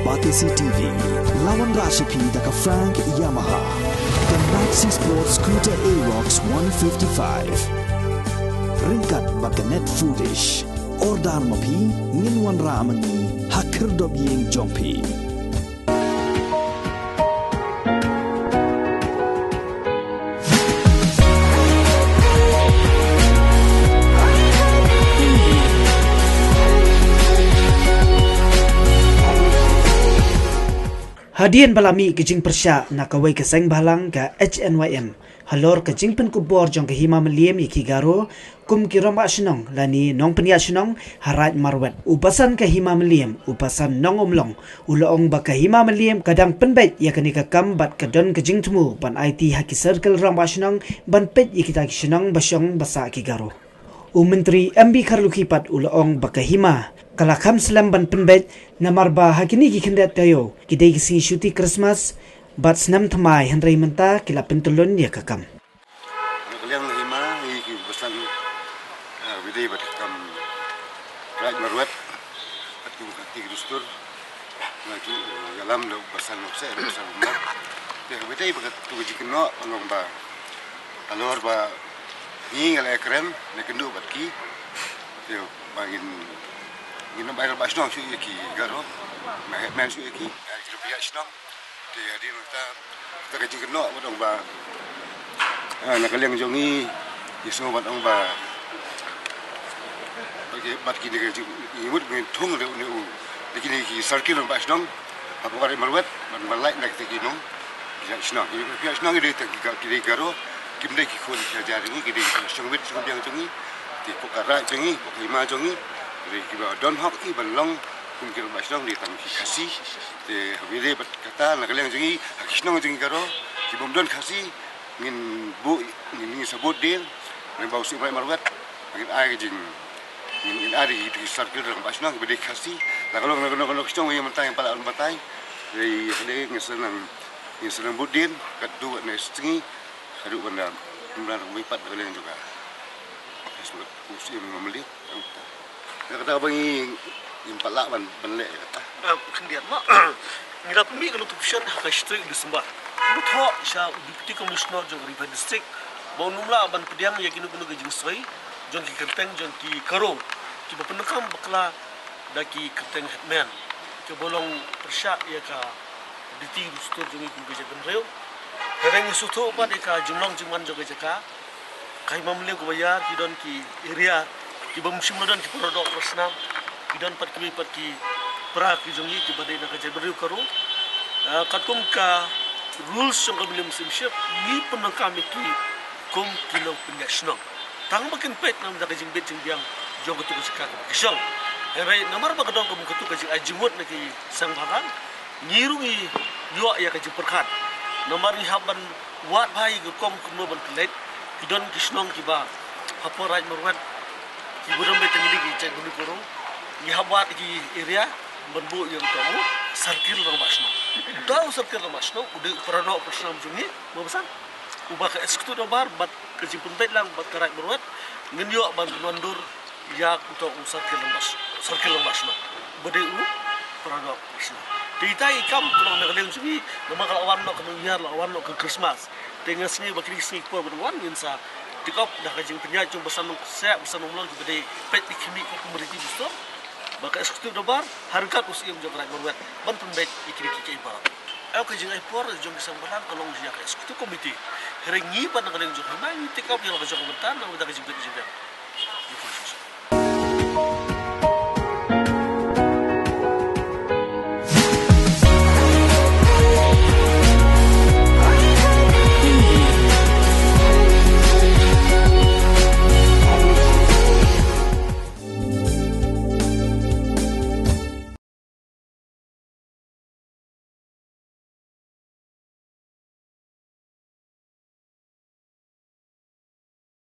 Batisi TV, lawan Rashipi daka Frank Yamaha, dan Maxi Sports Scooter Aerox 155. Ringkat baka net foodish, ordar mapi, nginwan ramani, hakir dobiyeng jompi. Hadian balami kejing persya nakawai keseng balang ka HNYM. Halor kejing pen kubor jong ke hima meliem iki garo kum kiramba senong lani nong penia senong harat marwet. Upasan ke hima meliem, upasan nong umlong. Uloong baka hima meliem kadang penbet ya kani kam bat kadon kejing temu ban IT haki circle ramba senong ban pet ikita senong basyong basa iki garo. Menteri MB Karlukipat uloong baka hima kalakam selam ban penbet namarba hakini gikendat tayo kidai kisi syuti Christmas bat senam thamai henry menta kila pentulun ya kakam kalian hima iki besan bidai bat kam raj marwat atu kati dustur lagi dalam lo besan nokse besan umar ya bidai bagat tu jikno ngong ba alor ba ni ngala krem ne kendu bat ki yo bagin ini bayar basnong sih ki garo men sih ki kira biaya senong di hari kita kerja kena badong ba nak kalian jongi isu badong ba bagi bat kini kerja imut mentung le ne u dikini ki circle basnong apa kare marwet ban balai nak tekino biaya senong ini kira garo kimdai ki khol kerja ini kira sengwit sengbiang jongi di pokara jongi poklima jongi dari kiba don hok i balong kumkir basnong di tang khasi te habile bat kata nakaleng jingi hakisnong jingi karo kibom don khasi ngin bu ngin sabut din ne bau si mai marwat ngin ai jing ngin ari di circle dang basnong bede khasi la kalau ngono kisong yang mentai pala on batai dari hale ngesenang budin kadu ne stingi hadu benda kemudian wipat kalian juga sebut usia memelit kata bangi impala ban le kata kendian mak ngira pemi kalau tu pusat ka street di sembah lu tho sha deputy commissioner jong river district bon numla ban pediam ya kinu kunu gejing soi jong ki kerteng jong ki karo ki bapenekam bakla daki kerteng headman ke bolong persya ya ka diti sto jong ki gejing benreu hereng suto pa de ka jumlong jingman jong gejaka kai mamle ko bayar ki don ki area ki bamsim dan ki produk rasnam kidan pat ki pra ki jongi ki badai na kaje beriu karo katkum ka rules yang kami simship ni penangkam ki kum kilo national tang makin pet nam da kaje bet jing jong tu ka kisang herai namar ba kadong kum tu kaje ajimut na ki sang bhagan ngirungi yo ya kaje perkhat namar ni haban wat bhai ko kom kuno ban plate kidan kisnong ki ba haporaj marwan Iburam betang ini kita guna korong, ni habat di area benbu yang tahu circle ramasno. Tahu circle ramasno, udah pernah personal jungi, mau pesan? Ubah ke eksekutif dobar, bat kejimpun bet lang, bat kerai berwat, ngenyo ban mandur ya untuk circle ramasno. Bade u pernah personal. Kita ikam kalau nak kalian jungi, nama kalau awan nak kenunyar, awan nak ke Christmas, dengan sini bakal sini pun berwan insa. Tikop dah kajing penyat cung besan saya besan umlong kepada pet ikimi komeriti besar baka eksekutif dobar harga usia menjadi berwet ban pembet ikiri ibarat aku kajing ipor jong kisang balang kalau usia eksekutif komite herengi pada kalian jong mai tikop yang kajing komentar nama dah kajing bet